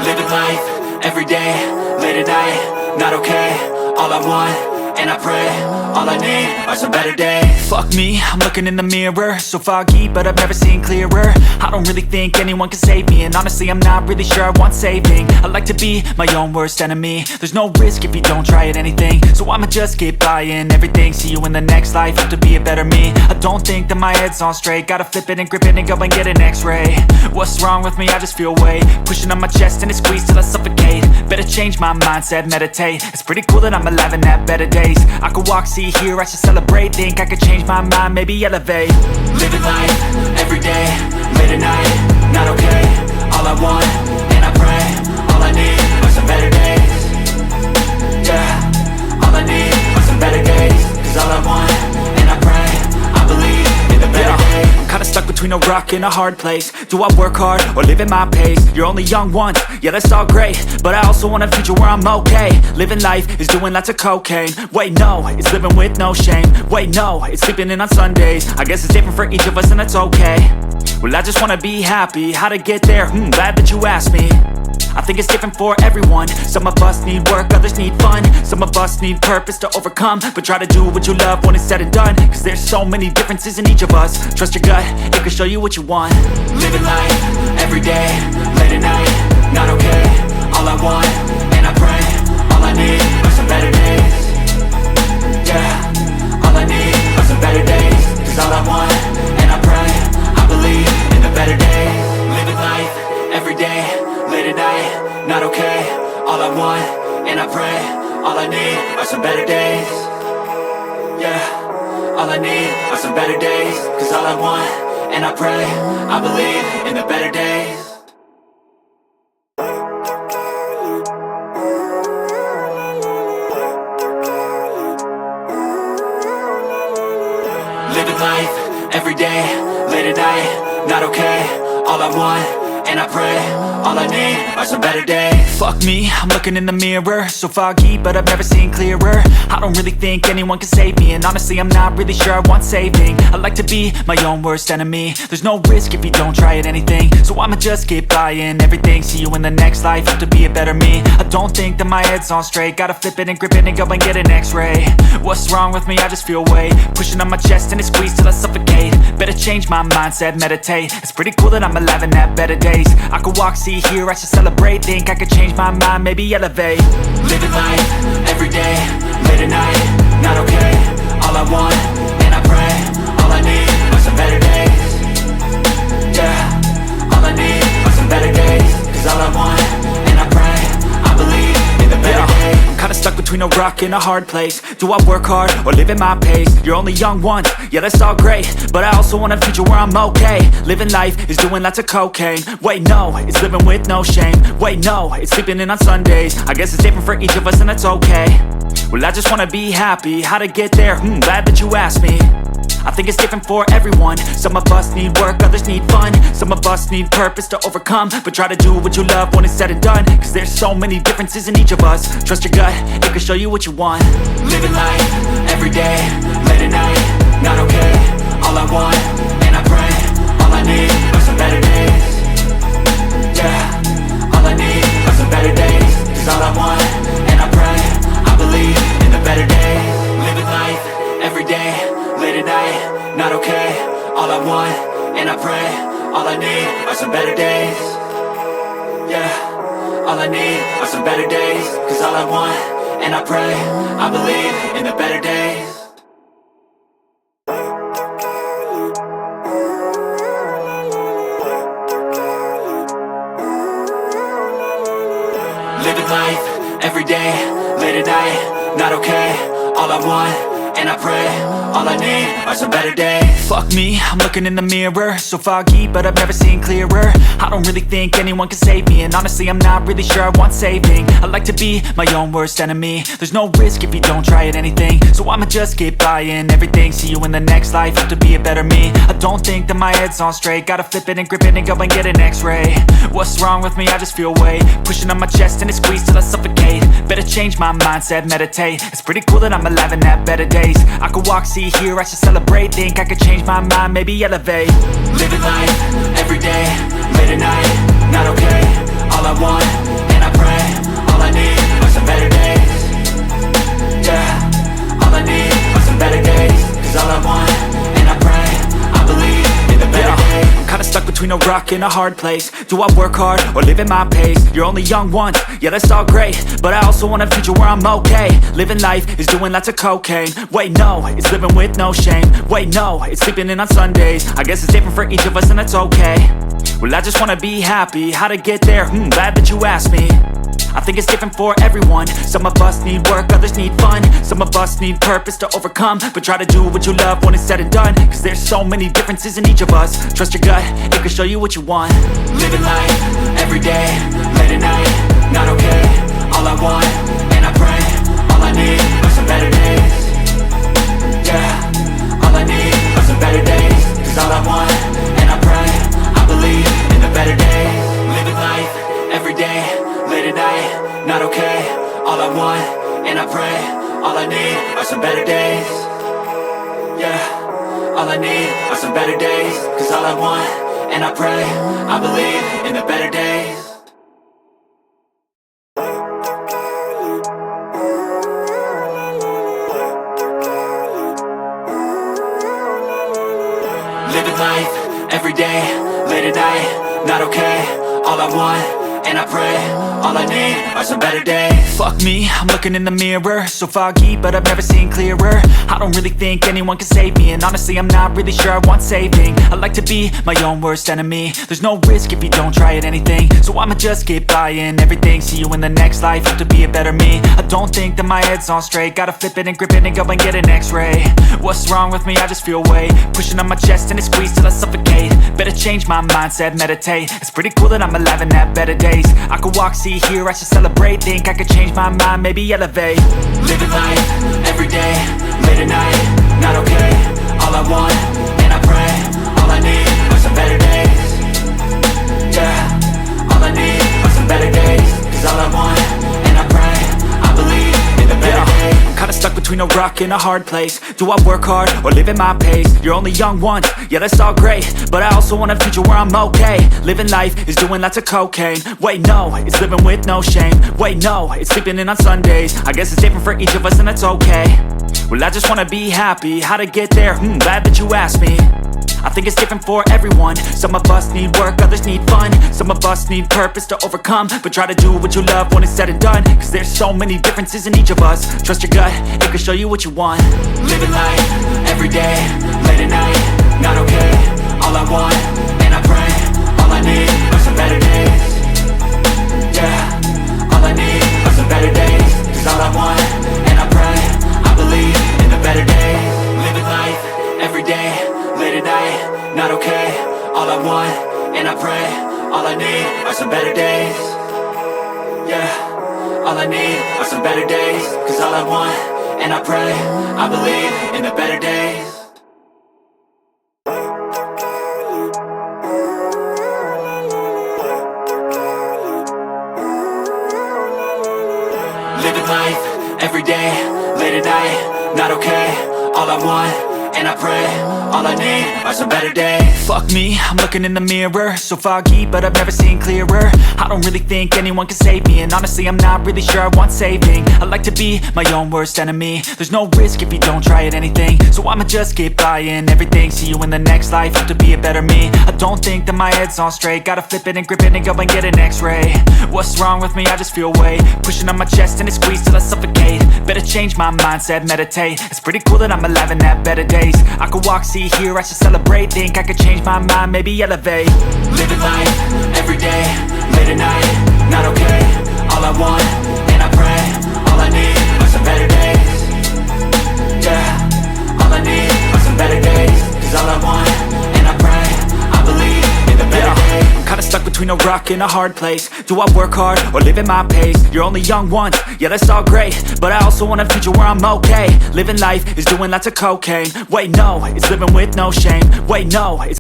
Living life, everyday, late at night, not okay. All I want, and I pray, all I need are some better days. Fuck me, I'm looking in the mirror, so foggy, but I've never seen clearer. I don't really think anyone can save me, and honestly I'm not really sure I want saving. I like to be my own worst enemy. There's no risk if you don't try at anything, so I'ma just keep buying everything. See you in the next life, have to be a better me. I don't think that my head's on straight, gotta flip it and grip it and go and get an x-ray. What's wrong with me? I just feel weight pushing on my chest and it squeezes till I suffocate. Better change my mindset, meditate. It's pretty cool that I'm alive and have better days. I could walk, see, hear, I should celebrate. Think I could change my mind, maybe elevate. Living life, everyday, late at night, not okay. All I want, and I pray, all I need are some better days. Yeah, all I need are some better days. Cause all I want, and I pray, I believe in the better days. I'm kinda stuck between a rock and a hard place. Do I work hard or live at my pace? You're only young once, yeah that's all great, but I also want a future where I'm okay. Living life is doing lots of cocaine. Wait no, it's living with no shame. Wait no, it's sleeping in on Sundays. I guess it's different for each of us and that's okay. Well I just wanna be happy, how to get there? Glad that you asked me. I think it's different for everyone. Some of us need work, others need fun. Some of us need purpose to overcome. But try to do what you love when it's said and done. Cause there's so many differences in each of us. Trust your gut, it can show you what you want. Living life, everyday, late at night, not okay. All I want, and I pray, all I need are some better days. Yeah, all I need are some better days. Cause all I want, and I pray, I believe in the better days. Living life, everyday, late at night, not okay. All I want, and I pray, all I need are some better days. Yeah, all I need are some better days. Cause all I want, and I pray, I believe in the better days. Living life, everyday, late at night, not okay. All I want, and I pray, all I need are some better days. Fuck me, I'm looking in the mirror, so foggy, but I've never seen clearer. I don't really think anyone can save me, and honestly I'm not really sure I want saving. I like to be my own worst enemy. There's no risk if you don't try at anything, so I'ma just keep buying everything. See you in the next life, have to be a better me. I don't think that my head's on straight, gotta flip it and grip it and go and get an x-ray. What's wrong with me? I just feel weight pushing on my chest and it squeezes till I suffocate. Better change my mindset, meditate. It's pretty cool that I'm alive and have better days. I could walk, see, hear, I should celebrate. Think I could change my mind, maybe elevate. Living life, everyday, late at night, not okay. All I want, and I pray, all I need are some better days. Yeah, all I need are some better days. Cause all I want, and I pray, I believe in the better days. I'm kinda stuck between a rock and a hard place. Do I work hard or live at my pace? You're only young once, yeah that's all great, but I also want a future where I'm okay. Living life is doing lots of cocaine. Wait no, it's living with no shame. Wait no, it's sleeping in on Sundays. I guess it's different for each of us and that's okay. Well I just wanna be happy, how to get there? Glad that you asked me. I think it's different for everyone. Some of us need work, others need fun. Some of us need purpose to overcome. But try to do what you love when it's said and done. Cause there's so many differences in each of us. Trust your gut, it can show you what you want. Living life, everyday, late at night, not okay. All I want, and I pray, all I need are some better days. Yeah, all I need are some better days. Cause all I want, and I pray, I believe in the better days. Living life, everyday, late at night, not okay. All I want, and I pray, all I need are some better days. Yeah, all I need are some better days. Cause all I want, and I pray, I believe in the better days. Living life, everyday, late at night, not okay. All I want, and I pray, all I need are some better days. Fuck me, I'm looking in the mirror, so foggy, but I've never seen clearer. I don't really think anyone can save me, and honestly I'm not really sure I want saving. I like to be my own worst enemy. There's no risk if you don't try at anything, so I'ma just keep buying everything. See you in the next life, have to be a better me. I don't think that my head's on straight, gotta flip it and grip it and go and get an x-ray. What's wrong with me? I just feel weight pushing on my chest and it squeezes till I suffocate. Better change my mindset, meditate. It's pretty cool that I'm alive and have better days. I could walk, see, hear, I should celebrate. Think I could change my mind, maybe elevate. Living life, everyday, late at night, not okay. All I want, rock in a hard place. Do I work hard or live at my pace? You're only young once, yeah that's all great, but I also want a future where I'm okay. Living life is doing lots of cocaine. Wait no, it's living with no shame. Wait no, it's sleeping in on Sundays. I guess it's different for each of us and that's okay. Well I just wanna be happy, how to get there? Glad that you asked me. I think it's different for everyone. Some of us need work, others need fun. Some of us need purpose to overcome. But try to do what you love when it's said and done, cause there's so many differences in each of us. Trust your gut, it can show you what you want. Living life, everyday, late at night, not okay. All I want, and I pray, all I need are some better days. Yeah, all I need are some better days. Cause all I want, and I pray, I believe in the better days. Living life, everyday, late at night, not okay. All I want, and I pray, all I need are some better days. Yeah, all I need are some better days. Cause all I want, and I pray, I believe in the better days. Living life, everyday, late at night, not okay. All I want, and I pray, all I need are some better days. Fuck me, I'm looking in the mirror, so foggy, but I've never seen clearer. I don't really think anyone can save me, and honestly I'm not really sure I want saving. I like to be my own worst enemy. There's no risk if you don't try at anything, so I'ma just keep buying everything. See you in the next life, hope to be a better me. I don't think that my head's on straight, gotta flip it and grip it and go and get an x-ray. What's wrong with me? I just feel weight pushing on my chest and it squeezes till I suffocate. Better change my mindset, meditate. It's pretty cool that I'm alive and have better days. I could walk, see, hear, I should celebrate. Think I could change my mind, maybe elevate. Living life, everyday, late at night, not okay. All I want, and I pray, all I need are some better days. Yeah, all I need are some better days. Cause all I want, and I pray, I believe in the better days. I'm kinda stuck between a rock and a hard place. Do I work hard or live at my pace? You're only young once, yeah that's all great, but I also want a future where I'm okay. Living life is doing lots of cocaine. Wait no, it's living with no shame. Wait no, it's sleeping in on Sundays. I guess it's different for each of us and that's okay. Well I just wanna be happy, how to get there? Glad that you asked me. I think it's different for everyone. Some of us need work, others need fun. Some of us need purpose to overcome. But try to do what you love when it's said and done, cause there's so many differences in each of us. Trust your gut, it can show you what you want. Living life, everyday, late at night, not okay. All I want, and I pray, all I need are some better days. Yeah, all I need are some better days. Cause all I want, and I pray, I believe in the better days. Living life, everyday, late at night, not okay. All I want, and I pray, all I need are some better days. Yeah, all I need are some better days. Cause all I want, and I pray, I believe in the better days. Living life, everyday, late at night, not okay. All I want, and I pray, all I need are some better days. Fuck me, I'm looking in the mirror, so foggy, but I've never seen clearer. I don't really think anyone can save me, and honestly I'm not really sure I want saving. I like to be my own worst enemy. There's no risk if you don't try at anything, so I'ma just keep buying everything. See you in the next life, hope to be a better me. I don't think that my head's on straight, gotta flip it and grip it and go and get an x-ray. What's wrong with me? I just feel weight pushing on my chest and it squeezes till I suffocate. Better change my mindset, meditate. It's pretty cool that I'm alive and have better days. I could walk, see, hear, I should celebrate. Think I could change my mind, maybe elevate. Living life, everyday, late at night, not okay. All I want, and I pray, all I need are some better days. Yeah, all I need are some better days. Cause all I want, and I pray, I believe in the better days. I'm kinda stuck between a rock and a hard place. Do I work hard or live at my pace? You're only young once, yeah that's all great, but I also want a future where I'm okay. Living life is doing lots of cocaine. Wait no, it's living with no shame. Wait no, it's